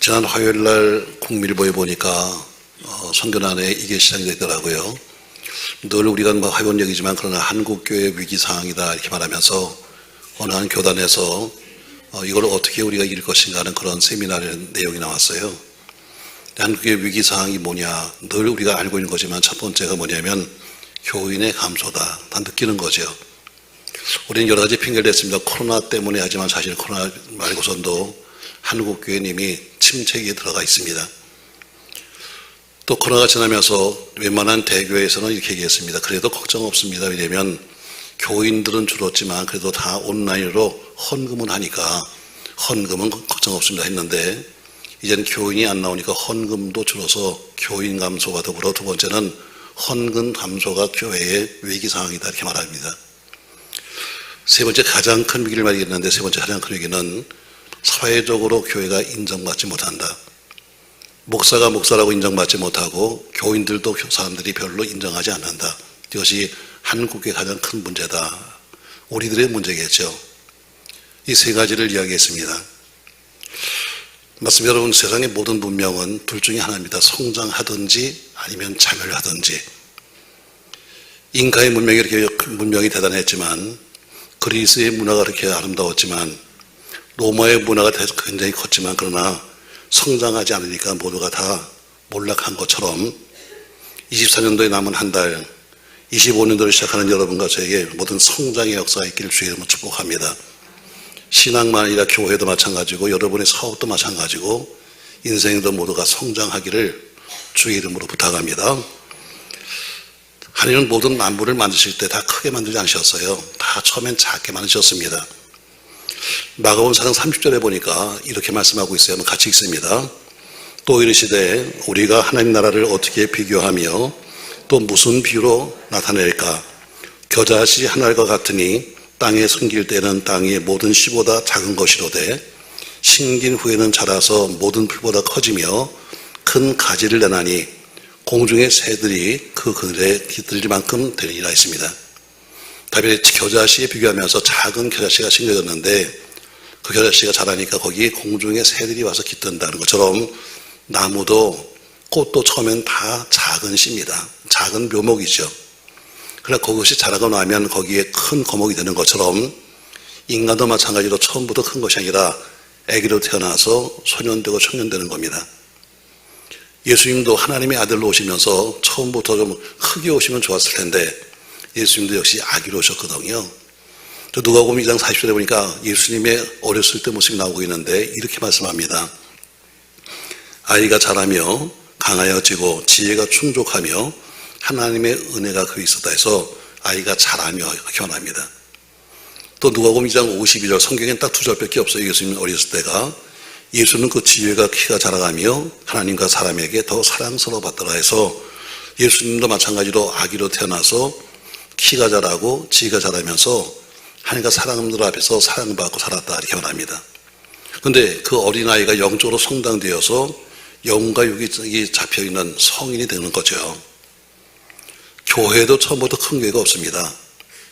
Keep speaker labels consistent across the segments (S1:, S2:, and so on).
S1: 지난 화요일 날 국민일보에 보니까 선교난에 이게 시작이 됐더라고요. 늘 우리가 해본 얘기지만 그러나 한국교회 위기 상황이다 이렇게 말하면서 어느 한 교단에서 이걸 어떻게 우리가 이길 것인가 하는 그런 세미나의 내용이 나왔어요. 한국교회 위기 상황이 뭐냐, 늘 우리가 알고 있는 거지만 첫 번째가 뭐냐면 교인의 감소다. 다 느끼는 거죠. 우리는 여러 가지 핑계를 댔습니다. 코로나 때문에 하지만 사실 코로나 말고선도 한국교회는 이미 침체기에 들어가 있습니다. 또 코로나가 지나면서 웬만한 대교회에서는 이렇게 얘기했습니다. 그래도 걱정 없습니다. 왜냐하면 교인들은 줄었지만 그래도 다 온라인으로 헌금은 하니까 헌금은 걱정 없습니다 했는데, 이제는 교인이 안 나오니까 헌금도 줄어서 교인 감소가 더불어 두 번째는 헌금 감소가 교회의 위기 상황이다 이렇게 말합니다. 세 번째 가장 큰 위기를 말하겠는데, 세 번째 가장 큰 위기는 사회적으로 교회가 인정받지 못한다. 목사가 목사라고 인정받지 못하고 교인들도 사람들이 별로 인정하지 않는다. 이것이 한국의 가장 큰 문제다. 우리들의 문제겠죠. 이 세 가지를 이야기했습니다. 맞습니다. 여러분, 세상의 모든 문명은 둘 중에 하나입니다. 성장하든지 아니면 자멸하든지. 잉카의 문명이 이렇게 문명이 대단했지만, 그리스의 문화가 그렇게 아름다웠지만, 로마의 문화가 굉장히 컸지만, 그러나 성장하지 않으니까 모두가 다 몰락한 것처럼 24년도에 남은 한 달, 25년도를 시작하는 여러분과 저에게 모든 성장의 역사가 있기를 주의 이름으로 축복합니다. 신앙만 아니라 교회도 마찬가지고 여러분의 사업도 마찬가지고 인생도 모두가 성장하기를 주의 이름으로 부탁합니다. 하나님은 모든 만물을 만드실 때 다 크게 만들지 않으셨어요. 다 처음엔 작게 만드셨습니다. 마가복음 4장 30절에 보니까 이렇게 말씀하고 있어요. 한번 같이 읽습니다. 또 이르시되 우리가 하나님 나라를 어떻게 비교하며 또 무슨 비유로 나타낼까? 겨자씨 한 알과 같으니 땅에 숨길 때는 땅의 모든 씨보다 작은 것이로되 심긴 후에는 자라서 모든 풀보다 커지며 큰 가지를 내나니 공중의 새들이 그 그늘에 깃들 만큼 되리라 했습니다. 다윗이 겨자씨에 비교하면서 작은 겨자씨가 심겨졌는데 그 겨자씨가 자라니까 거기에 공중의 새들이 와서 깃든다는 것처럼 나무도 꽃도 처음엔 다 작은 씨입니다. 작은 묘목이죠. 그러나 그것이 자라고 나면 거기에 큰 거목이 되는 것처럼 인간도 마찬가지로 처음부터 큰 것이 아니라 아기로 태어나서 소년되고 청년되는 겁니다. 예수님도 하나님의 아들로 오시면서 처음부터 좀 크게 오시면 좋았을 텐데 예수님도 역시 아기로 오셨거든요. 또 누가복음 2장 40절에 보니까 예수님의 어렸을 때 모습이 나오고 있는데 이렇게 말씀합니다. 아이가 자라며 강하여지고 지혜가 충족하며 하나님의 은혜가 그에 있었다 해서 아이가 자라며 표현합니다. 또 누가복음 2장 52절, 성경엔 딱 두 절밖에 없어요. 예수님 어렸을 때가. 예수는 그 지혜가 키가 자라가며 하나님과 사람에게 더 사랑스러워 받더라 해서 예수님도 마찬가지로 아기로 태어나서 키가 자라고 지혜가 자라면서 하나님과 사람들 앞에서 사랑받고 살았다 이렇게 말합니다. 그런데 그 어린아이가 영적으로 성장되어서 영과 육이 잡혀있는 성인이 되는 거죠. 교회도 처음부터 큰 교회가 없습니다.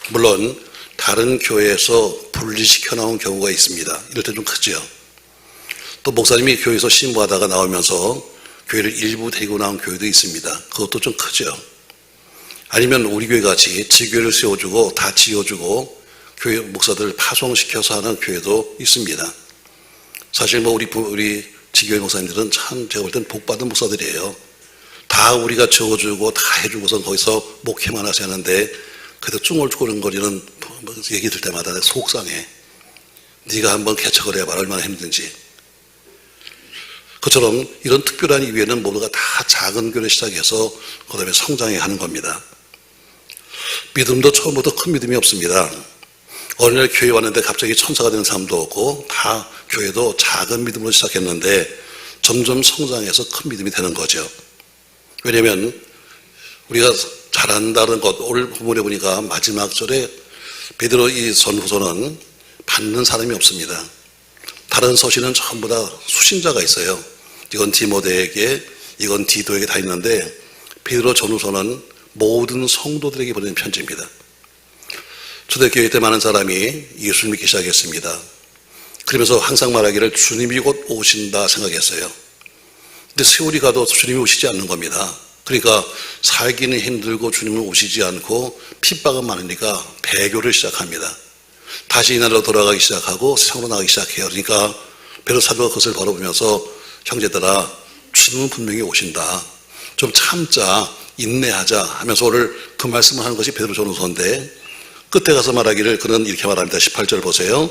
S1: 물론 다른 교회에서 분리시켜 나온 경우가 있습니다. 이럴 때 좀 크죠. 또 목사님이 교회에서 신부하다가 나오면서 교회를 일부 데리고 나온 교회도 있습니다. 그것도 좀 크죠. 아니면 우리 교회 같이 지교회를 세워주고 다 지어주고 교회 목사들 파송시켜서 하는 교회도 있습니다. 사실 우리 지교회 목사님들은 참 제가 볼 땐 복받은 목사들이에요. 다 우리가 적어주고 다 해주고서 거기서 목회만 하셔야 하는데 그래도 쭝얼쭈거리는 얘기 들 때마다 속상해. 네가 한번 개척을 해봐라 얼마나 힘든지. 그처럼 이런 특별한 이유에는 모두가 다 작은 교회를 시작해서 그 다음에 성장해 가는 겁니다. 믿음도 처음부터 큰 믿음이 없습니다. 어느 날 교회 왔는데 갑자기 천사가 되는 사람도 없고 다 교회도 작은 믿음으로 시작했는데 점점 성장해서 큰 믿음이 되는 거죠. 왜냐하면 우리가 잘한다는 것, 오늘 부분에 보니까 마지막 절에 베드로 이 전후서는 받는 사람이 없습니다. 다른 서신은 전부 다 수신자가 있어요. 이건 디모데에게, 이건 디도에게 다 있는데 베드로 전후서는 모든 성도들에게 보내는 편지입니다. 초대교회 때 많은 사람이 예수를 믿기 시작했습니다. 그러면서 항상 말하기를 주님이 곧 오신다 생각했어요. 근데 세월이 가도 주님이 오시지 않는 겁니다. 그러니까 살기는 힘들고 주님은 오시지 않고 핍박은 많으니까 배교를 시작합니다. 다시 이날로 돌아가기 시작하고 세상으로 나가기 시작해요. 그러니까 베드로 사도가 그것을 바라보면서 형제들아, 주님은 분명히 오신다. 좀 참자, 인내하자 하면서 오늘 그 말씀을 하는 것이 베드로 전후서인데, 끝에 가서 말하기를 그는 이렇게 말합니다. 18절 보세요.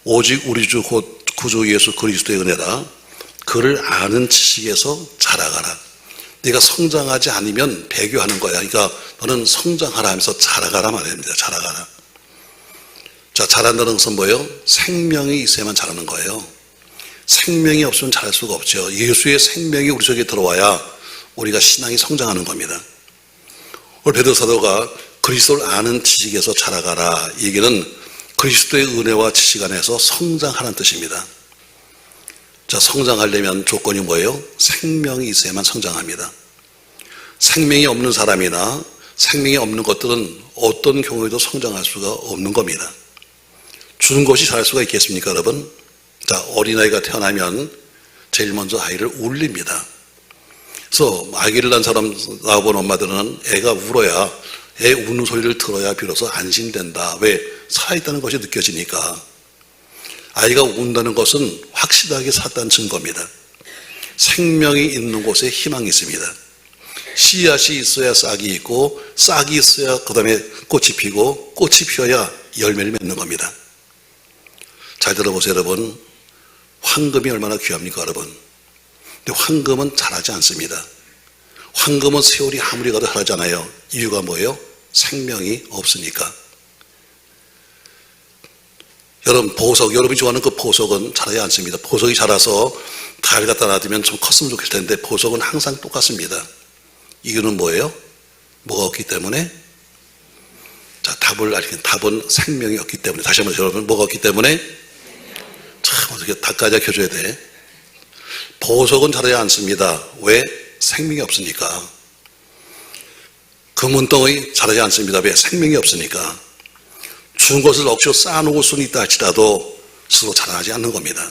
S1: 오직 우리 주 곧 구주 예수 그리스도의 은혜라 그를 아는 지식에서 자라가라. 네가 성장하지 않으면 배교하는 거야. 그러니까 너는 성장하라 하면서 자라가라 말입니다. 자라가라. 자, 자란다는 것은 뭐예요? 생명이 있어야만 자라는 거예요. 생명이 없으면 자랄 수가 없죠. 예수의 생명이 우리 속에 들어와야 우리가 신앙이 성장하는 겁니다. 오늘 베드로 사도가 그리스도를 아는 지식에서 자라가라, 이 얘기는 그리스도의 은혜와 지식 안에서 성장하라는 뜻입니다. 자, 성장하려면 조건이 뭐예요? 생명이 있어야만 성장합니다. 생명이 없는 사람이나 생명이 없는 것들은 어떤 경우에도 성장할 수가 없는 겁니다. 주는 것이 자랄 수가 있겠습니까, 여러분? 자, 어린아이가 태어나면 제일 먼저 아이를 울립니다. 그래서 아기를 낳은 사람 낳아본 엄마들은 애가 울어야, 애 우는 소리를 들어야 비로소 안심된다. 왜? 살아있다는 것이 느껴지니까. 아이가 운다는 것은 확실하게 살았다는 증거입니다. 생명이 있는 곳에 희망이 있습니다. 씨앗이 있어야 싹이 있고, 싹이 있어야 그 다음에 꽃이 피고, 꽃이 피어야 열매를 맺는 겁니다. 잘 들어보세요, 여러분. 황금이 얼마나 귀합니까, 여러분? 근데 황금은 자라지 않습니다. 황금은 세월이 아무리 가도 자라지 않아요. 이유가 뭐예요? 생명이 없으니까. 여러분, 보석, 여러분이 좋아하는 그 보석은 자라지 않습니다. 보석이 자라서 달 갖다 놔두면 좀 컸으면 좋겠을 텐데 보석은 항상 똑같습니다. 이유는 뭐예요? 뭐가 없기 때문에? 자, 답은 생명이 없기 때문에. 다시 한번 여러분, 뭐가 없기 때문에? 참, 어떻게 답까지 켜줘야 돼? 보석은 자라지 않습니다. 왜? 생명이 없으니까. 금은덩이 자라지 않습니다. 왜? 생명이 없으니까. 준 것을 억지로 쌓아놓을 수는 있다 할지라도 스스로 자라나지 않는 겁니다.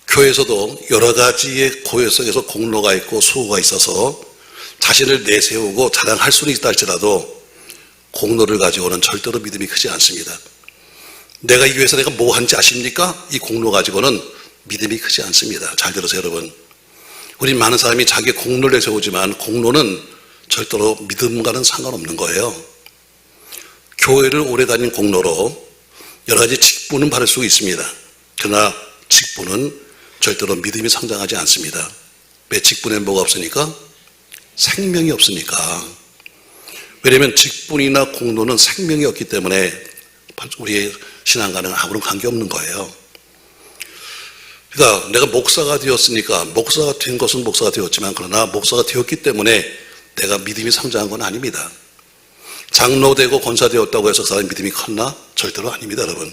S1: 교회에서도 여러 가지의 고요 속에서 공로가 있고 수고가 있어서 자신을 내세우고 자랑할 수는 있다 할지라도 공로를 가지고는 절대로 믿음이 크지 않습니다. 내가 이 교회에서 내가 뭐 한지 아십니까? 이 공로 가지고는 믿음이 크지 않습니다. 잘 들으세요, 여러분. 우리 많은 사람이 자기 공로를 내세우지만 공로는 절대로 믿음과는 상관없는 거예요. 교회를 오래 다닌 공로로 여러 가지 직분은 받을 수 있습니다. 그러나 직분은 절대로 믿음이 성장하지 않습니다. 왜? 직분에 뭐가 없으니까? 생명이 없으니까. 왜냐하면 직분이나 공로는 생명이 없기 때문에 우리의 신앙과는 아무런 관계없는 거예요. 그러니까 내가 목사가 되었으니까, 목사가 된 것은 목사가 되었지만 그러나 목사가 되었기 때문에 내가 믿음이 성장한 건 아닙니다. 장로되고 권사되었다고 해서 그 사람의 믿음이 컸나? 절대로 아닙니다, 여러분.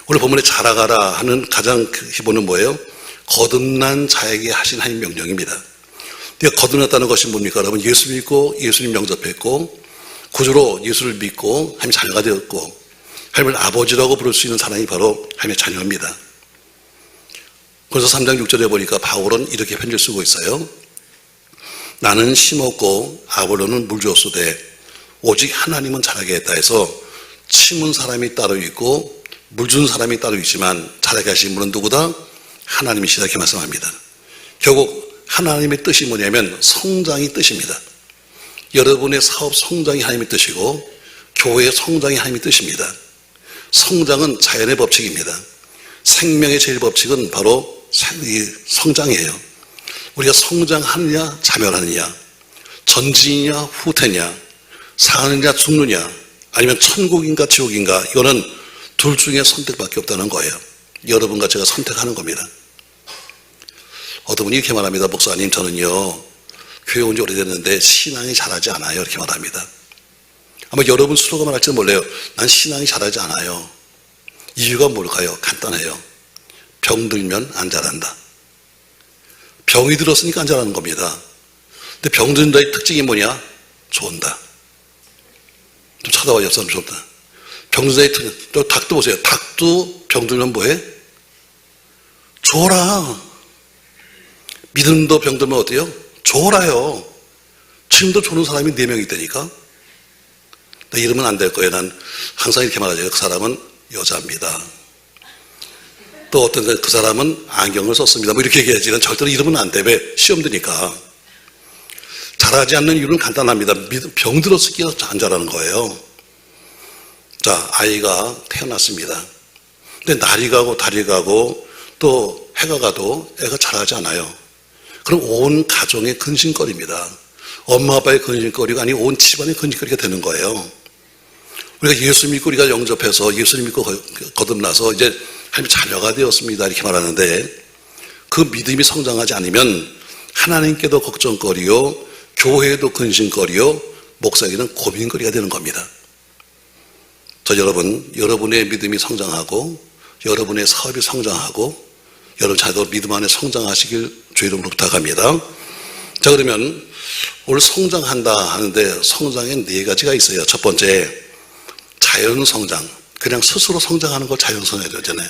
S1: 오늘 본문에 자라가라 하는 가장 기본은 뭐예요? 거듭난 자에게 하신 하나님 명령입니다. 그러니까 거듭났다는 것이 뭡니까, 여러분? 예수 믿고 예수님 영접했고 구주로 예수를 믿고 하나님의 자녀가 되었고 하나님을 아버지라고 부를 수 있는 사람이 바로 하나님의 자녀입니다. 그래서 3장 6절에 보니까 바울은 이렇게 편지를 쓰고 있어요. 나는 심었고 아볼로는 물 주었으되 오직 하나님은 자라게 했다 해서 심은 사람이 따로 있고 물 준 사람이 따로 있지만 자라게 하신 분은 누구다? 하나님이시다, 이렇게 말씀합니다. 결국 하나님의 뜻이 뭐냐면 성장이 뜻입니다. 여러분의 사업 성장이 하나님의 뜻이고 교회의 성장이 하나님의 뜻입니다. 성장은 자연의 법칙입니다. 생명의 제일 법칙은 바로 성장이에요. 우리가 성장하느냐 자멸하느냐, 전진이냐 후퇴냐, 사느냐 죽느냐, 아니면 천국인가 지옥인가, 이거는 둘 중에 선택밖에 없다는 거예요. 여러분과 제가 선택하는 겁니다. 어떤 분이 이렇게 말합니다. 목사님, 저는요 교회 온 지 오래됐는데 신앙이 자라지 않아요, 이렇게 말합니다. 아마 여러분 스스로가 말할지는 몰라요. 난 신앙이 자라지 않아요. 이유가 뭘까요? 간단해요. 병들면 안 자란다. 병이 들었으니까 안 자라는 겁니다. 근데 병든 자의 특징이 뭐냐? 좋은다. 좀 쳐다봐요, 옆 사람 좋다. 병든 자의 특징. 또 닭도 보세요. 닭도 병들면 뭐해? 줘라. 믿음도 병들면 어때요? 졸아요. 지금도 조는 사람이 4명 있다니까. 나 이러면 안 될 거예요. 난 항상 이렇게 말하죠. 그 사람은 여자입니다. 또 어떤 그 사람은 안경을 썼습니다. 뭐 이렇게 얘기하지. 난 절대로 이러면 안 돼. 왜? 시험 드니까. 잘하지 않는 이유는 간단합니다. 병들었을 때 안 자라는 거예요. 자, 아이가 태어났습니다. 근데 날이 가고 달이 가고 또 해가 가도 애가 자라지 않아요. 그럼 온 가정의 근심거리입니다. 엄마 아빠의 근심거리가 아니고 온 집안의 근심거리가 되는 거예요. 우리가 예수 믿고 우리가 영접해서 예수 믿고 거듭나서 이제 하나님 자녀가 되었습니다. 이렇게 말하는데 그 믿음이 성장하지 않으면 하나님께도 걱정거리요, 교회에도 근심거리요, 목사에게는 고민거리가 되는 겁니다. 저 여러분의 믿음이 성장하고 여러분의 사업이 성장하고 여러분 자녀도 믿음 안에 성장하시길 주 이름으로 부탁합니다. 자, 그러면 오늘 성장한다 하는데 성장에 4가지가 있어요. 첫 번째, 자연성장. 그냥 스스로 성장하는 걸 자연성장이잖아요.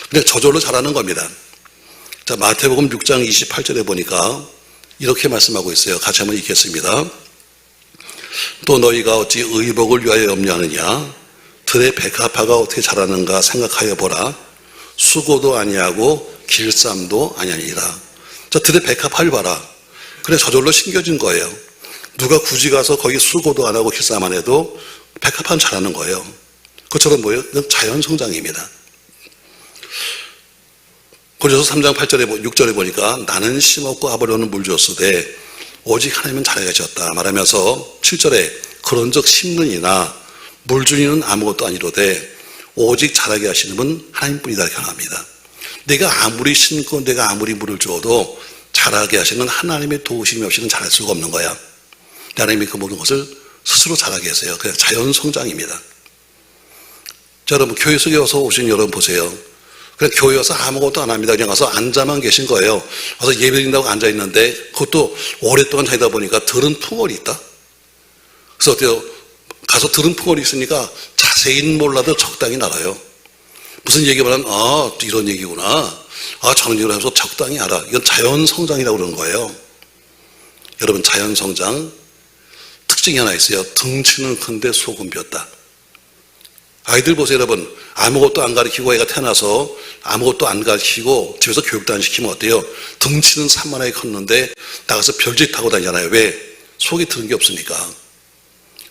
S1: 그냥 저절로 자라는 겁니다. 자, 마태복음 6장 28절에 보니까 이렇게 말씀하고 있어요. 같이 한번 읽겠습니다. 또 너희가 어찌 의복을 위하여 염려하느냐? 들의 백합화가 어떻게 자라는가 생각하여 보라. 수고도 아니하고 길쌈도 아니하니라. 자, 들의 백합화를 봐라. 그래, 저절로 심겨진 거예요. 누가 굳이 가서 거기 수고도 안 하고 길쌈 안 해도 백합화는 자라는 거예요. 그것처럼 뭐예요? 자연성장입니다. 고린도서 3장 6절에 보니까 나는 심었고 아브라함은 물 주었으되 오직 하나님은 자라게 하셨다 말하면서 7절에 그런즉 심는 이나 물 주는 이는 아무것도 아니로되 오직 자라게 하시는 분 하나님뿐이다 이렇게 합니다. 내가 아무리 심고 내가 아무리 물을 주어도 자라게 하시는 하나님의 도우심이 없이는 자랄 수가 없는 거야. 하나님이 그 모든 것을 스스로 자라게 하세요. 그냥 자연성장입니다. 자, 여러분 교회 속에 와서 오신 여러분 보세요. 그냥 교회 와서 아무것도 안 합니다. 그냥 와서 앉아만 계신 거예요. 와서 예배 드린다고 앉아 있는데 그것도 오랫동안 다니다 보니까 들은 풍월이 있다. 그래서 어때요? 가서 들은 풍월이 있으니까 자세히는 몰라도 적당히 알아요. 무슨 얘기만 하면 이런 얘기구나. 저런 얘기를 해서 적당히 알아. 이건 자연성장이라고 그러는 거예요. 여러분 자연성장 특징이 하나 있어요. 덩치는 큰데 속은 비었다. 아이들 보세요 여러분. 아무것도 안 가르치고 애가 태어나서 아무것도 안 가르치고 집에서 교육도 안 시키면 어때요? 덩치는 산만하게 컸는데 나가서 별짓 타고 다니잖아요. 왜? 속에 들은 게 없으니까.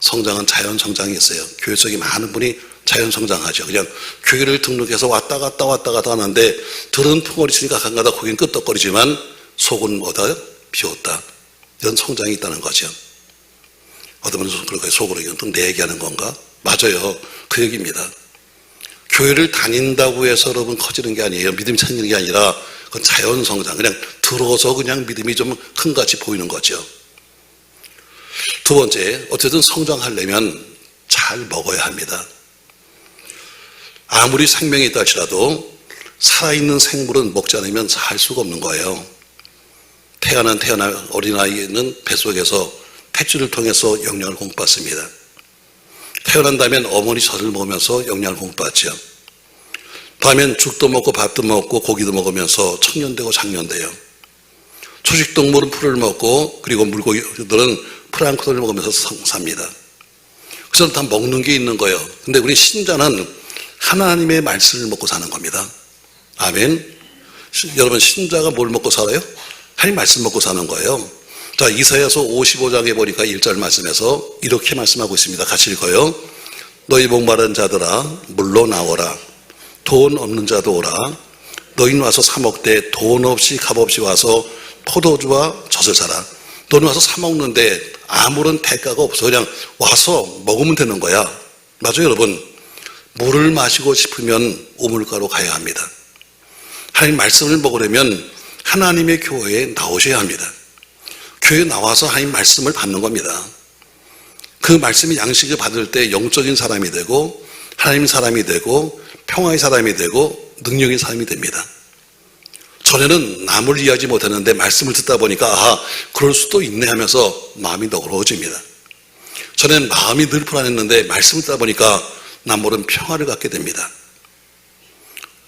S1: 성장은 자연성장이 있어요. 교회 속에 많은 분이 자연성장하죠. 그냥 교회를 등록해서 왔다 갔다 하는데 들은 풍월이 있으니까 가끔가다 거긴 끄떡거리지만 속은 뭐다? 비었다. 이런 성장이 있다는 거죠. 어떤 분은 그럴까요? 속으로 이건 또 내 얘기하는 건가? 맞아요. 그 얘기입니다. 교회를 다닌다고 해서 여러분 커지는 게 아니에요. 믿음이 생기는 게 아니라 그건 자연성장. 그냥 들어서 그냥 믿음이 좀 큰 같이 보이는 거죠. 두 번째, 어쨌든 성장하려면 잘 먹어야 합니다. 아무리 생명이 있다 할지라도 살아있는 생물은 먹지 않으면 살 수가 없는 거예요. 태어난 어린아이는 뱃속에서 탯줄을 통해서 영양을 공급받습니다. 태어난다면 어머니 젖을 먹으면서 영양을 공급받죠. 다음엔 죽도 먹고 밥도 먹고 고기도 먹으면서 청년되고 장년돼요. 초식동물은 풀을 먹고 그리고 물고기들은 플랑크톤을 먹으면서 삽니다. 그래서 다 먹는 게 있는 거예요. 근데 우리 신자는 하나님의 말씀을 먹고 사는 겁니다. 아멘. 여러분 신자가 뭘 먹고 살아요? 하나님 말씀 먹고 사는 거예요. 자, 이사야서 55장에 보니까 1절 말씀에서 이렇게 말씀하고 있습니다. 같이 읽어요. 너희 목마른 자들아 물로 나오라. 돈 없는 자도 오라. 너희는 와서 사 먹되 돈 없이 값 없이 와서 포도주와 젖을 사라. 너는 와서 사 먹는데 아무런 대가가 없어. 그냥 와서 먹으면 되는 거야. 맞아요 여러분. 물을 마시고 싶으면 우물가로 가야 합니다. 하나님 말씀을 먹으려면 하나님의 교회에 나오셔야 합니다. 교회에 나와서 하나님 말씀을 받는 겁니다. 그 말씀의 양식을 받을 때 영적인 사람이 되고 하나님 사람이 되고 평화의 사람이 되고 능력의 사람이 됩니다. 전에는 남을 이해하지 못했는데 말씀을 듣다 보니까 그럴 수도 있네 하면서 마음이 너그러워집니다. 전에는 마음이 늘 불안했는데 말씀을 듣다 보니까 남 모르는 평화를 갖게 됩니다.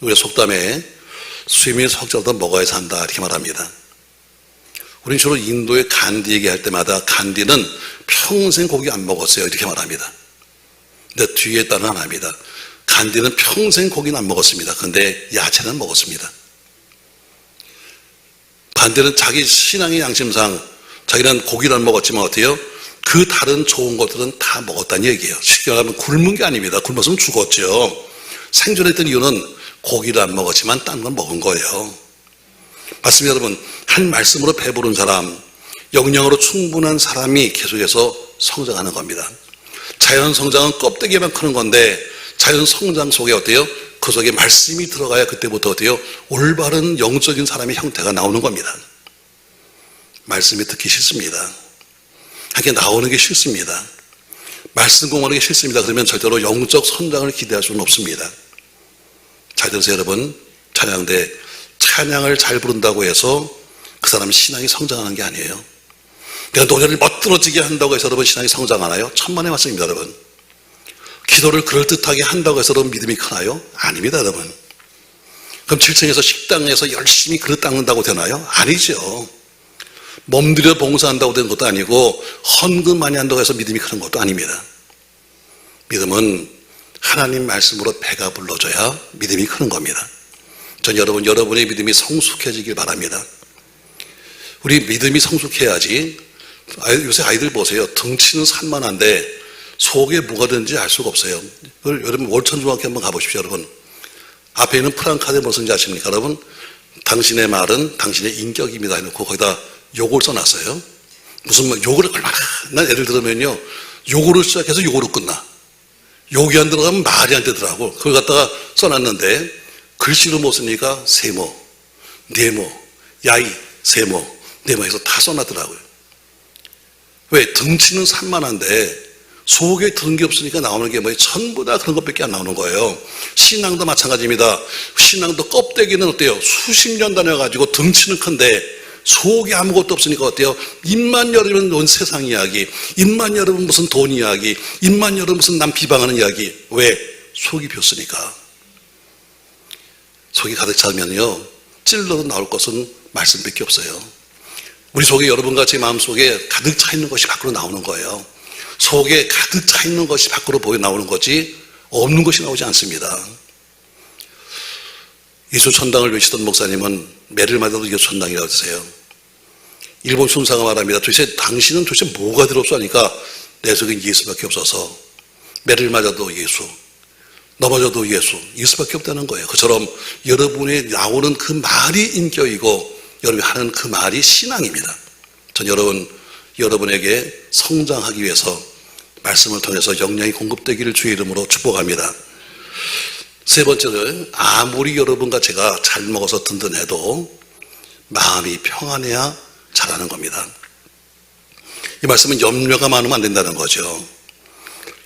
S1: 우리 속담에 수임이 석자도 먹어야 산다 이렇게 말합니다. 우린 주로 인도의 간디 얘기할 때마다 간디는 평생 고기 안 먹었어요. 이렇게 말합니다. 근데 뒤에 따른 안 합니다. 간디는 평생 고기는 안 먹었습니다. 근데 야채는 먹었습니다. 간디는 자기 신앙의 양심상 자기는 고기를 안 먹었지만 어때요? 그 다른 좋은 것들은 다 먹었다는 얘기예요. 쉽게 말하면 굶은 게 아닙니다. 굶었으면 죽었죠. 생존했던 이유는 고기를 안 먹었지만 딴 건 먹은 거예요. 맞습니다, 여러분. 한 말씀으로 배부른 사람, 영양으로 충분한 사람이 계속해서 성장하는 겁니다. 자연 성장은 껍데기만 크는 건데 자연 성장 속에 어때요? 그 속에 말씀이 들어가야 그때부터 어때요? 올바른 영적인 사람의 형태가 나오는 겁니다. 말씀이 듣기 싫습니다. 하게 나오는 게 싫습니다. 말씀 공부하는 게 싫습니다. 그러면 절대로 영적 성장을 기대할 수는 없습니다. 잘 들으세요, 여러분. 찬양대 찬양을 잘 부른다고 해서 그 사람의 신앙이 성장하는 게 아니에요. 내가 노래를 멋들어지게 한다고 해서 여러분 신앙이 성장하나요? 천만의 말씀입니다, 여러분. 기도를 그럴듯하게 한다고 해서 여러분 믿음이 크나요? 아닙니다, 여러분. 그럼 7층에서 식당에서 열심히 그릇 닦는다고 되나요? 아니죠. 몸들여 봉사한다고 되는 것도 아니고 헌금 많이 한다고 해서 믿음이 크는 것도 아닙니다. 믿음은 하나님 말씀으로 배가 불러줘야 믿음이 크는 겁니다. 전 여러분의 믿음이 성숙해지길 바랍니다. 우리 믿음이 성숙해야지. 요새 아이들 보세요. 덩치는 산만한데 속에 뭐가 드는지 알 수가 없어요. 여러분 월천중학교 한번 가보십시오. 여러분 앞에 있는 프랑카드에 뭐 쓴지 아십니까? 여러분 당신의 말은 당신의 인격입니다 해놓고 거기다 요걸 써놨어요. 무슨 말 요거를 얼마나 난 예를 들면요 요거를 시작해서 요거로 끝나. 욕이 안 들어가면 말이 안 되더라고. 그걸 갖다가 써놨는데 글씨로 못 쓰니까 세모, 네모, 야이, 세모, 네모 해서 다 써놨더라고요. 왜? 덩치는 산만한데 속에 든 게 없으니까 나오는 게 뭐예요? 전부 다 그런 것밖에 안 나오는 거예요. 신앙도 마찬가지입니다. 신앙도 껍데기는 어때요? 수십 년 다녀가지고 덩치는 큰데 속에 아무것도 없으니까 어때요? 입만 열으면 온 세상 이야기, 입만 열으면 무슨 돈 이야기, 입만 열으면 무슨 남 비방하는 이야기. 왜? 속이 비었으니까. 속이 가득 차면요 찔러도 나올 것은 말씀밖에 없어요. 우리 속에 여러분과 제 마음속에 가득 차 있는 것이 밖으로 나오는 거예요. 속에 가득 차 있는 것이 밖으로 보여 나오는 거지 없는 것이 나오지 않습니다. 예수 천당을 외치던 목사님은 매를 맞아도 예수 천당이라고 하세요. 일본 순사가 말합니다. 당신은 도대체 뭐가 들었어 하니까 내 속엔 예수밖에 없어서 매를 맞아도 예수, 넘어져도 예수밖에 없다는 거예요. 그처럼 여러분이 나오는 그 말이 인격이고 여러분이 하는 그 말이 신앙입니다. 전 여러분에게 성장하기 위해서 말씀을 통해서 영양이 공급되기를 주의 이름으로 축복합니다. 세 번째는 아무리 여러분과 제가 잘 먹어서 든든해도 마음이 평안해야 잘하는 겁니다. 이 말씀은 염려가 많으면 안 된다는 거죠.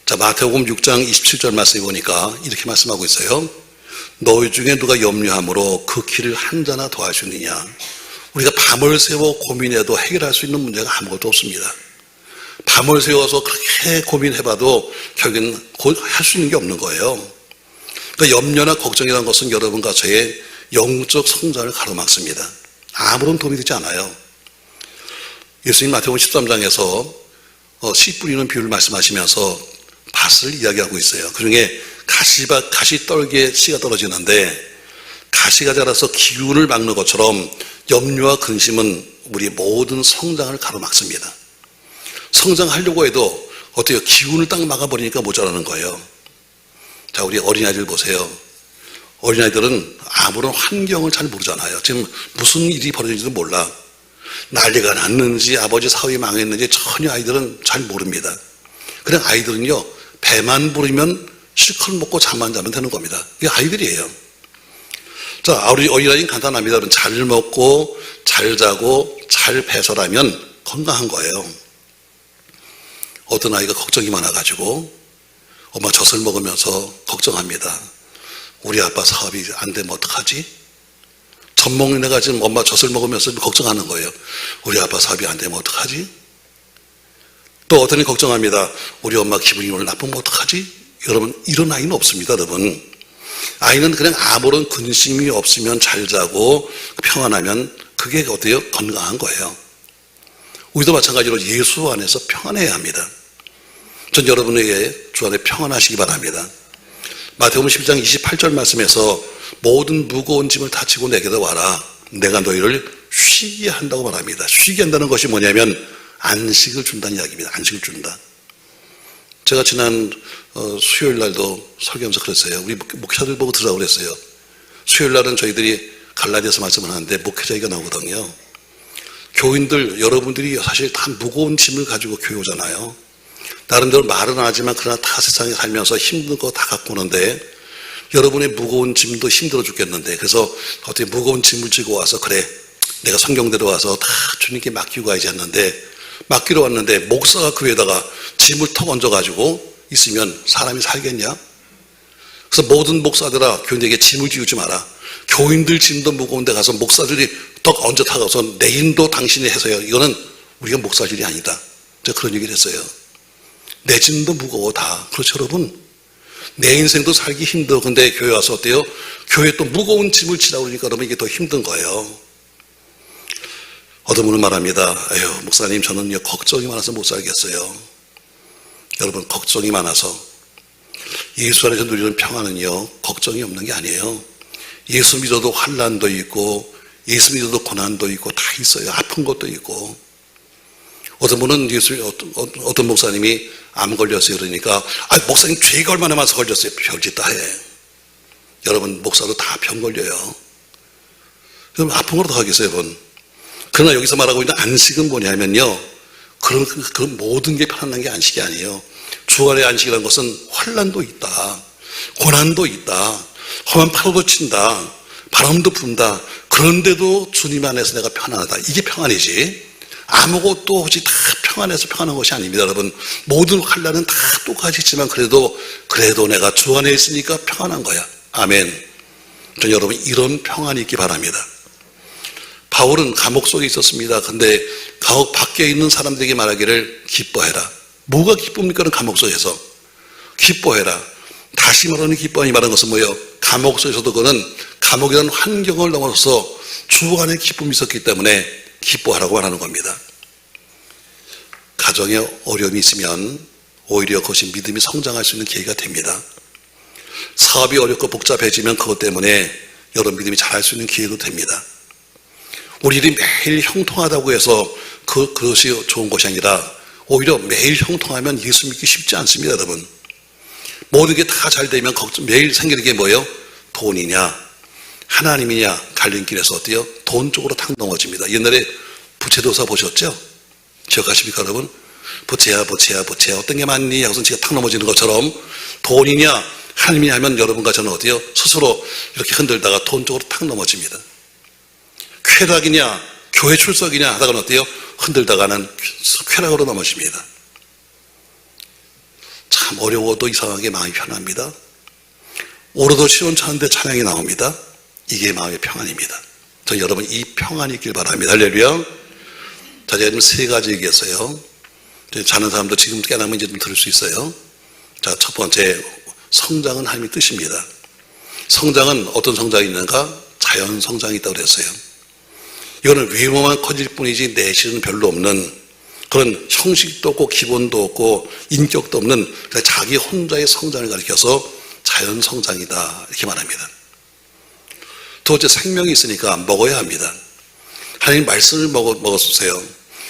S1: 자, 마태복음 6장 27절 말씀에 보니까 이렇게 말씀하고 있어요. 너희 중에 누가 염려함으로 그 길을 한 자나 더할 수 있느냐. 우리가 밤을 새워 고민해도 해결할 수 있는 문제가 아무것도 없습니다. 밤을 새워서 그렇게 고민해봐도 결국엔 할 수 있는 게 없는 거예요. 그러니까 염려나 걱정이라는 것은 여러분과 저의 영적 성장을 가로막습니다. 아무런 도움이 되지 않아요. 예수님 마태복음 13장에서 씨 뿌리는 비유를 말씀하시면서 밭을 이야기하고 있어요. 그중에 가시 떨기에 씨가 떨어지는데 가시가 자라서 기운을 막는 것처럼 염려와 근심은 우리 모든 성장을 가로막습니다. 성장하려고 해도 어때요? 기운을 딱 막아버리니까 모자라는 거예요. 자, 우리 어린아이들 보세요. 어린아이들은 아무런 환경을 잘 모르잖아요. 지금 무슨 일이 벌어지는지도 몰라. 난리가 났는지 아버지 사업이 망했는지 전혀 아이들은 잘 모릅니다. 그냥 아이들은요 배만 부르면 실컷 먹고 잠만 자면 되는 겁니다. 이게 아이들이에요. 자, 우리 어린아이는 간단합니다. 잘 먹고 잘 자고 잘 배설하면 건강한 거예요. 어떤 아이가 걱정이 많아가지고 엄마 젖을 먹으면서 걱정합니다. 우리 아빠 사업이 안 되면 어떡하지? 젖 먹는 애가 지금 엄마 젖을 먹으면서 걱정하는 거예요. 우리 아빠 사업이 안 되면 어떡하지? 또 어떤 애 걱정합니다. 우리 엄마 기분이 오늘 나쁘면 어떡하지? 여러분 이런 아이는 없습니다. 여러분 아이는 그냥 아무런 근심이 없으면 잘 자고 평안하면 그게 어때요? 건강한 거예요. 우리도 마찬가지로 예수 안에서 평안해야 합니다. 전 여러분에게 주 안에 평안하시기 바랍니다. 마태복음 11장 28절 말씀에서 모든 무거운 짐을 다 지고 내게로 와라. 내가 너희를 쉬게 한다고 말합니다. 쉬게 한다는 것이 뭐냐면 안식을 준다는 이야기입니다. 안식을 준다. 제가 지난 수요일 날도 설교하면서 그랬어요. 우리 목회자들 보고 들으라고 그랬어요. 수요일 날은 저희들이 갈라디아서 말씀을 하는데 목회자가 나오거든요. 교인들 여러분들이 사실 다 무거운 짐을 가지고 교회 오잖아요. 나름대로 말은 하지만 그러나 다 세상에 살면서 힘든 거 다 갖고 오는데 여러분의 무거운 짐도 힘들어 죽겠는데 그래서 어떻게 무거운 짐을 지고 와서 그래 내가 성경대로 와서 다 주님께 맡기고 가야지 했는데 맡기러 왔는데 목사가 그 위에다가 짐을 턱 얹어가지고 있으면 사람이 살겠냐? 그래서 모든 목사들아 교인에게 짐을 지우지 마라. 교인들 짐도 무거운 데 가서 목사들이 턱 얹어 타가서 내 인도 당신이 해서요. 이거는 우리가 목사일 일이 아니다. 제가 그런 얘기를 했어요. 내 짐도 무거워 다. 그렇죠 여러분? 내 인생도 살기 힘들어. 근데 교회 와서 어때요? 교회에 또 무거운 짐을 지라고 그러니까 여러분 이게 더 힘든 거예요. 어떤 분은 말합니다. 에휴 목사님 저는 걱정이 많아서 못 살겠어요. 여러분 걱정이 많아서 예수 안에서 누리는 평안은요 걱정이 없는 게 아니에요. 예수 믿어도 환난도 있고 예수 믿어도 고난도 있고 다 있어요. 아픈 것도 있고. 어떤 분은 어떤 목사님이 암 걸렸어요. 그러니까 목사님 죄가 얼마나 많아서 걸렸어요. 별짓 다 해. 여러분 목사도 다 병 걸려요. 그럼 아픈 거로 더 하겠어요 여러분. 그러나 여기서 말하고 있는 안식은 뭐냐면요 그 모든 게 편안한 게 안식이 아니에요. 주 안의 안식이라는 것은 환난도 있다. 고난도 있다. 험한 파도도 친다. 바람도 분다. 그런데도 주님 안에서 내가 편안하다. 이게 평안이지. 아무것도 없이 다 평안해서 평안한 것이 아닙니다. 여러분 모든 환난은 다 똑같이 있지만 그래도 내가 주 안에 있으니까 평안한 거야. 아멘. 전 여러분 이런 평안이 있기 바랍니다. 바울은 감옥 속에 있었습니다. 근데 감옥 밖에 있는 사람들에게 말하기를 기뻐해라. 뭐가 기쁩니까? 감옥 속에서 기뻐해라. 다시 말하는 기뻐하니 말하는 것은 뭐예요? 감옥 속에서도 그는 감옥이라는 환경을 넘어서 주 안에 기쁨이 있었기 때문에 기뻐하라고 말하는 겁니다. 가정에 어려움이 있으면 오히려 그것이 믿음이 성장할 수 있는 계기가 됩니다. 사업이 어렵고 복잡해지면 그것 때문에 여러분 믿음이 자랄 수 있는 기회도 됩니다. 우리 일이 매일 형통하다고 해서 그것이 좋은 것이 아니라 오히려 매일 형통하면 예수 믿기 쉽지 않습니다. 여러분 모든 게 다 잘 되면 매일 생기는 게 뭐예요? 돈이냐 하나님이냐 갈림길에서 어때요? 돈 쪽으로 탁 넘어집니다. 옛날에 부채도사 보셨죠? 기억하십니까 여러분? 부채야 어떤 게 많니? 하고서 제가 탁 넘어지는 것처럼 돈이냐 하나님이냐 하면 여러분과 저는 어때요? 스스로 이렇게 흔들다가 돈 쪽으로 탁 넘어집니다. 쾌락이냐 교회 출석이냐 하다가는 어때요? 흔들다가는 쾌락으로 넘어집니다. 참 어려워도 이상하게 마음이 편합니다. 오로도 시원찮은데 찬양이 나옵니다. 이게 마음의 평안입니다. 저 여러분 이 평안이 있길 바랍니다. 할렐루야. 자, 제가 지금 세 가지 얘기했어요. 자는 사람도 지금 깨나면 이제 좀 들을 수 있어요. 자, 첫 번째 성장은 하나님의 뜻입니다. 성장은 어떤 성장이 있는가? 자연 성장이 있다고 그랬어요. 이거는 외모만 커질 뿐이지 내실은 별로 없는 그런 형식도 없고 기본도 없고 인격도 없는 자기 혼자의 성장을 가리켜서 자연 성장이다 이렇게 말합니다. 두 번째 생명이 있으니까 먹어야 합니다. 하나님 말씀을 먹었으세요.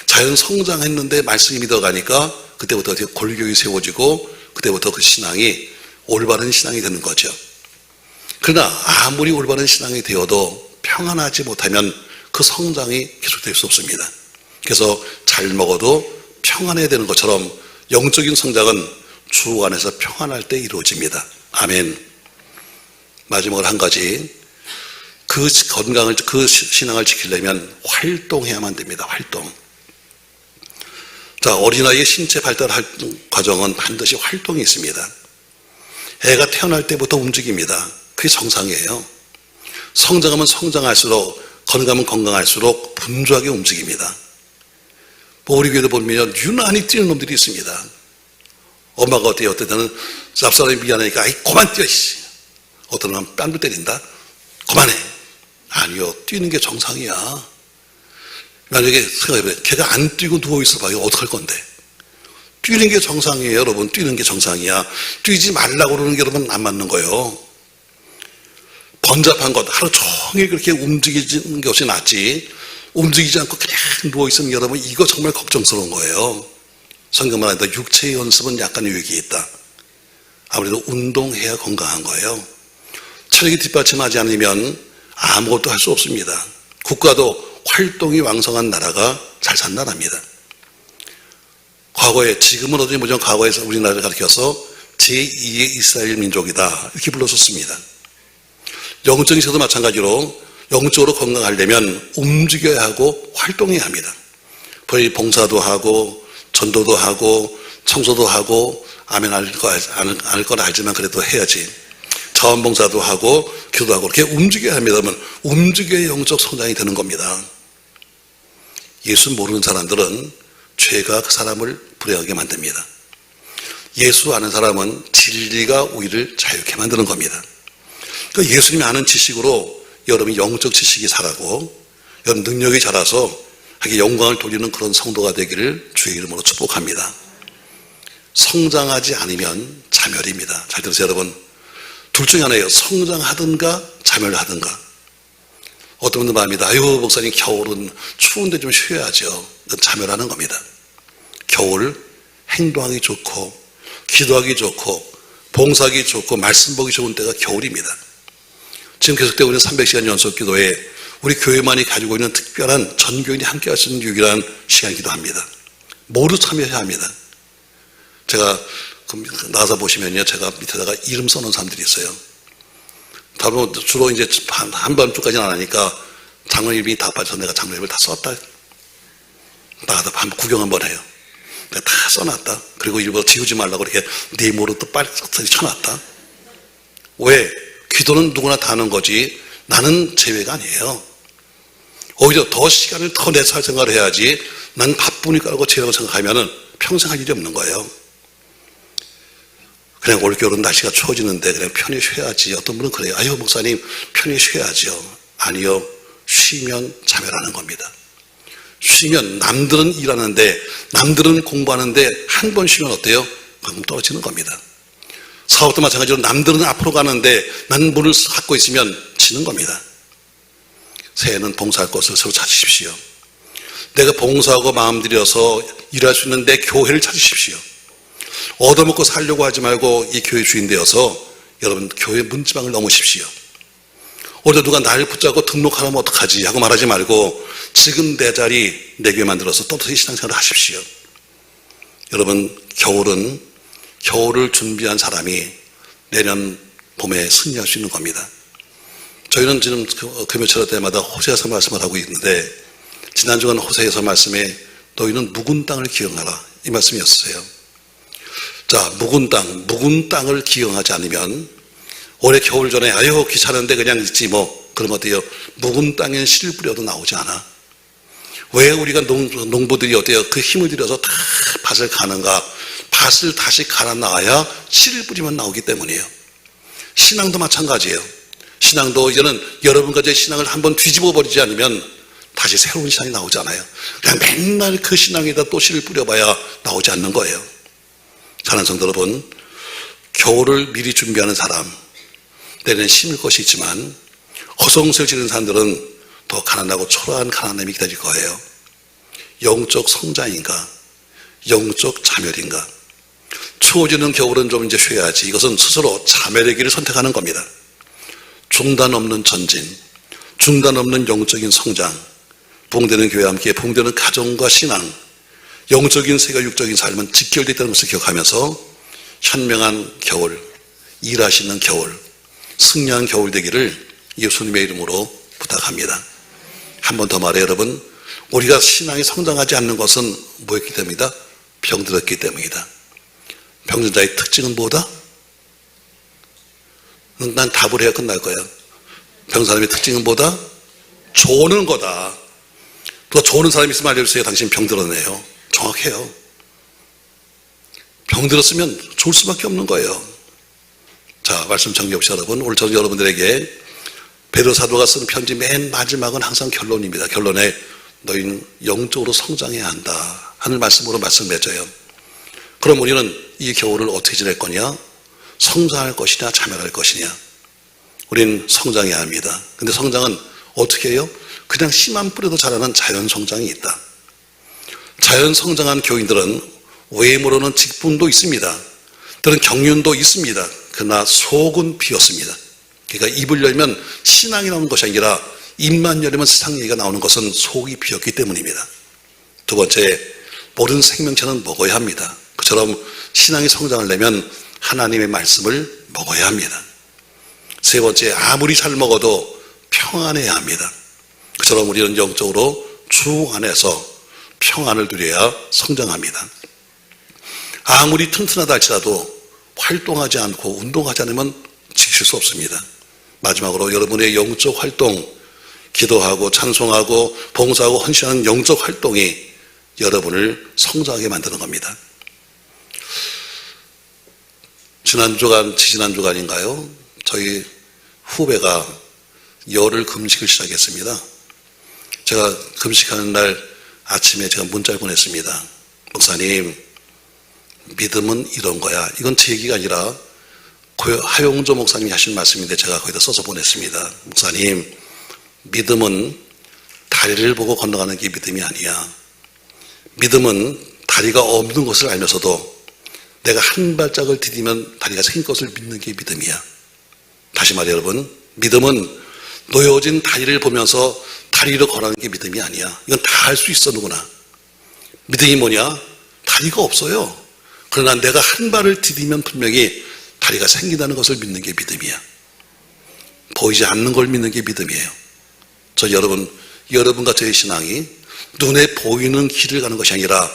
S1: 자연 성장했는데 말씀이 믿어가니까 그때부터 골격이 세워지고 그때부터 그 신앙이 올바른 신앙이 되는 거죠. 그러나 아무리 올바른 신앙이 되어도 평안하지 못하면 그 성장이 계속될 수 없습니다. 그래서 잘 먹어도 평안해야 되는 것처럼 영적인 성장은 주 안에서 평안할 때 이루어집니다. 아멘. 마지막으로 한 가지 그 건강을 그 신앙을 지키려면 활동해야만 됩니다. 활동. 자, 어린아이의 신체 발달 과정은 반드시 활동이 있습니다. 애가 태어날 때부터 움직입니다. 그게 정상이에요. 성장하면 성장할수록 건강하면 건강할수록 분주하게 움직입니다. 우리 교회도 보면 유난히 뛰는 놈들이 있습니다. 엄마가 어때요? 어떤 때는 쌉싸름이 미안하니까 아이 그만 뛰어. 어떤 놈은 뺨도 때린다. 그만해. 아니요. 뛰는 게 정상이야. 만약에 생각해봐요. 걔가 안 뛰고 누워있어 봐요. 어떡할 건데? 뛰는 게 정상이에요, 여러분. 뛰는 게 정상이야. 뛰지 말라고 그러는 게 여러분 안 맞는 거예요. 번잡한 것, 하루 종일 그렇게 움직이는 것이 낫지. 움직이지 않고 그냥 누워있으면 여러분 이거 정말 걱정스러운 거예요. 성경만 아니라 육체의 연습은 약간 유익이 있다. 아무래도 운동해야 건강한 거예요. 체력이 뒷받침하지 않으면 아무것도 할 수 없습니다. 국가도 활동이 왕성한 나라가 잘 산 나라입니다. 과거에, 지금은 어디 뭐죠? 과거에서 우리나라를 가리켜서 제2의 이스라엘 민족이다 이렇게 불렀었습니다. 영적인 세계도 마찬가지로 영적으로 건강하려면 움직여야 하고 활동해야 합니다. 봉사도 하고 전도도 하고 청소도 하고 아멘 안 할 건 알지만 그래도 해야지. 자원봉사도 하고 기도하고 그렇게 움직여야 합니다만 움직여야 영적 성장이 되는 겁니다. 예수 모르는 사람들은 죄가 그 사람을 불행하게 만듭니다. 예수 아는 사람은 진리가 우리를 자유케 만드는 겁니다. 그러니까 예수님이 아는 지식으로 여러분이 영적 지식이 자라고 여러분 능력이 자라서 하게 영광을 돌리는 그런 성도가 되기를 주의 이름으로 축복합니다. 성장하지 않으면 자멸입니다. 잘 들으세요, 여러분. 둘 중에 하나예요. 성장하든가 자멸하든가. 어떤 분들 말합니다. 아유, 목사님, 겨울은 추운데 좀 쉬어야죠. 자멸하는 겁니다. 겨울 행동하기 좋고 기도하기 좋고 봉사하기 좋고 말씀 보기 좋은 때가 겨울입니다. 지금 계속되고 있는 300시간 연속 기도에 우리 교회만이 가지고 있는 특별한 전교인이 함께 할 수 있는 유일한 시간이기도 합니다. 모두 참여해야 합니다. 제가 나가서 보시면요, 제가 밑에다가 이름 써놓은 사람들이 있어요. 다른 주로 이제 한밤중까지는 안 하니까 장로 이름이 다 빠져서 내가 장로 이름을 다 썼다. 나가다 한번 구경 한번 해요. 내가 다 써놨다. 그리고 일부러 지우지 말라고 이렇게 네모로 또 빨리 쳐놨다. 왜? 기도는 누구나 다 하는 거지 나는 제외가 아니에요. 오히려 더 시간을 더 내서 할 생각을 해야지 난 바쁘니까 하고 제외라고 생각하면은 평생 할 일이 없는 거예요. 그냥 올겨울은 날씨가 추워지는데 그냥 편히 쉬어야지. 어떤 분은 그래요. 아유, 목사님 편히 쉬어야죠. 아니요. 쉬면 자멸하는 겁니다. 쉬면 남들은 일하는데 남들은 공부하는데 한 번 쉬면 어때요? 방금 떨어지는 겁니다. 사업도 마찬가지로 남들은 앞으로 가는데 난 문을 갖고 있으면 지는 겁니다. 새해는 봉사할 것을 서로 찾으십시오. 내가 봉사하고 마음 들여서 일할 수 있는 내 교회를 찾으십시오. 얻어먹고 살려고 하지 말고 이 교회 주인 되어서 여러분 교회 문지방을 넘으십시오. 오히려 누가 나를 붙잡고 등록하라면 어떡하지 하고 말하지 말고 지금 내 자리 내 교회 만들어서 떳떳이 신앙생활을 하십시오. 여러분 겨울을 준비한 사람이 내년 봄에 승리할 수 있는 겁니다. 저희는 지금 금요철 때마다 호세아서 말씀을 하고 있는데 지난주간 호세아서 말씀에 너희는 묵은 땅을 기억하라 이 말씀이었어요. 자, 묵은 땅을 기억하지 않으면 올해 겨울 전에 아유 귀찮은데 그냥 있지 뭐 그러면 어때요? 묵은 땅엔 씨를 뿌려도 나오지 않아. 왜 우리가 농부들이 어때요? 그 힘을 들여서 다 밭을 가는가? 밭을 다시 갈아 놔야 씨를 뿌리면 나오기 때문이에요. 신앙도 마찬가지예요. 신앙도 이제는 여러분과 제 신앙을 한번 뒤집어 버리지 않으면 다시 새로운 신앙이 나오잖아요. 그냥 맨날 그 신앙에다 또 씨를 뿌려봐야 나오지 않는 거예요. 사랑하는 성도 여러분, 겨울을 미리 준비하는 사람, 내년에 심을 것이 있지만 허송세를 지르는 사람들은 더 가난하고 초라한 가난함이 기다릴 거예요. 영적 성장인가? 영적 자멸인가? 추워지는 겨울은 좀 이제 쉬어야지. 이것은 스스로 자멸의 길을 선택하는 겁니다. 중단 없는 전진, 중단 없는 영적인 성장, 부흥되는 교회와 함께 부흥되는 가정과 신앙, 영적인 세계와 육적인 삶은 직결되어 있다는 것을 기억하면서 현명한 겨울, 일하시는 겨울, 승리한 겨울 되기를 예수님의 이름으로 부탁합니다. 한 번 더 말해요, 여러분. 우리가 신앙이 성장하지 않는 것은 뭐였기 때문이다? 병들었기 때문이다. 병든 자의 특징은 뭐다? 난 답을 해야 끝날 거야. 병든 사람의 특징은 뭐다? 조는 거다. 또 조는 사람이 있으면 알려주세요. 당신 병들었네요. 정확해요. 병들었으면 좋을 수밖에 없는 거예요. 자, 말씀 정리해봅시다, 여러분. 오늘 저는 여러분들에게 베드로 사도가 쓴 편지 맨 마지막은 항상 결론입니다. 결론에 너희는 영적으로 성장해야 한다 하는 말씀으로 말씀을 맺어요. 그럼 우리는 이 겨울을 어떻게 지낼 거냐? 성장할 것이냐 자멸할 것이냐? 우리는 성장해야 합니다. 근데 성장은 어떻게 해요? 그냥 씨만 뿌려도 자라는 자연 성장이 있다. 자연 성장한 교인들은 외모로는 직분도 있습니다. 들은 경륜도 있습니다. 그러나 속은 비었습니다. 그러니까 입을 열면 신앙이 나오는 것이 아니라 입만 열면 세상 얘기가 나오는 것은 속이 비었기 때문입니다. 두 번째, 모든 생명체는 먹어야 합니다. 그처럼 신앙이 성장하려면 하나님의 말씀을 먹어야 합니다. 세 번째, 아무리 잘 먹어도 평안해야 합니다. 그처럼 우리는 영적으로 주 안에서 평안을 누려야 성장합니다. 아무리 튼튼하다 할지라도 활동하지 않고 운동하지 않으면 지킬 수 없습니다. 마지막으로 여러분의 영적 활동, 기도하고 찬송하고 봉사하고 헌신하는 영적 활동이 여러분을 성장하게 만드는 겁니다. 지지난주간인가요? 저희 후배가 열흘 금식을 시작했습니다. 제가 금식하는 날 아침에 제가 문자를 보냈습니다. 목사님, 믿음은 이런 거야. 이건 제 얘기가 아니라 하용조 목사님이 하신 말씀인데 제가 거기다 써서 보냈습니다. 목사님, 믿음은 다리를 보고 건너가는 게 믿음이 아니야. 믿음은 다리가 없는 것을 알면서도 내가 한 발짝을 디디면 다리가 생긴 것을 믿는 게 믿음이야. 다시 말해 여러분, 믿음은 놓여진 다리를 보면서 다리로 걸어가는 게 믿음이 아니야. 이건 다 할 수 있어 누구나. 믿음이 뭐냐? 다리가 없어요. 그러나 내가 한 발을 디디면 분명히 다리가 생긴다는 것을 믿는 게 믿음이야. 보이지 않는 걸 믿는 게 믿음이에요. 저 여러분과 저의 신앙이 눈에 보이는 길을 가는 것이 아니라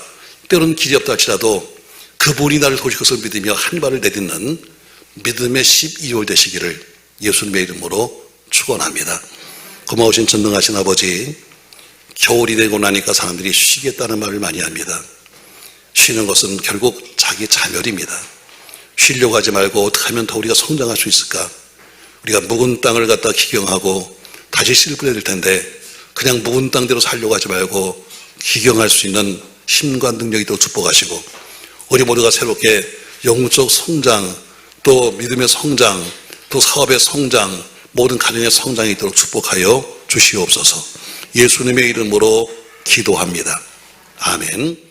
S1: 때로는 길이 없다 할지라도 그분이 나를 도우실 것을 믿으며 한 발을 내딛는 믿음의 12월 되시기를 예수님의 이름으로 축원합니다. 고마우신 전능하신 아버지, 겨울이 되고 나니까 사람들이 쉬겠다는 말을 많이 합니다. 쉬는 것은 결국 자기 자멸입니다. 쉬려고 하지 말고 어떻게 하면 더 우리가 성장할 수 있을까? 우리가 묵은 땅을 갖다 기경하고 다시 씨를 뿌려야 될 텐데 그냥 묵은 땅대로 살려고 하지 말고 기경할 수 있는 힘과 능력이 있도록 축복하시고 우리 모두가 새롭게 영적 성장, 또 믿음의 성장, 또 사업의 성장, 모든 가정의 성장이 있도록 축복하여 주시옵소서. 예수님의 이름으로 기도합니다. 아멘.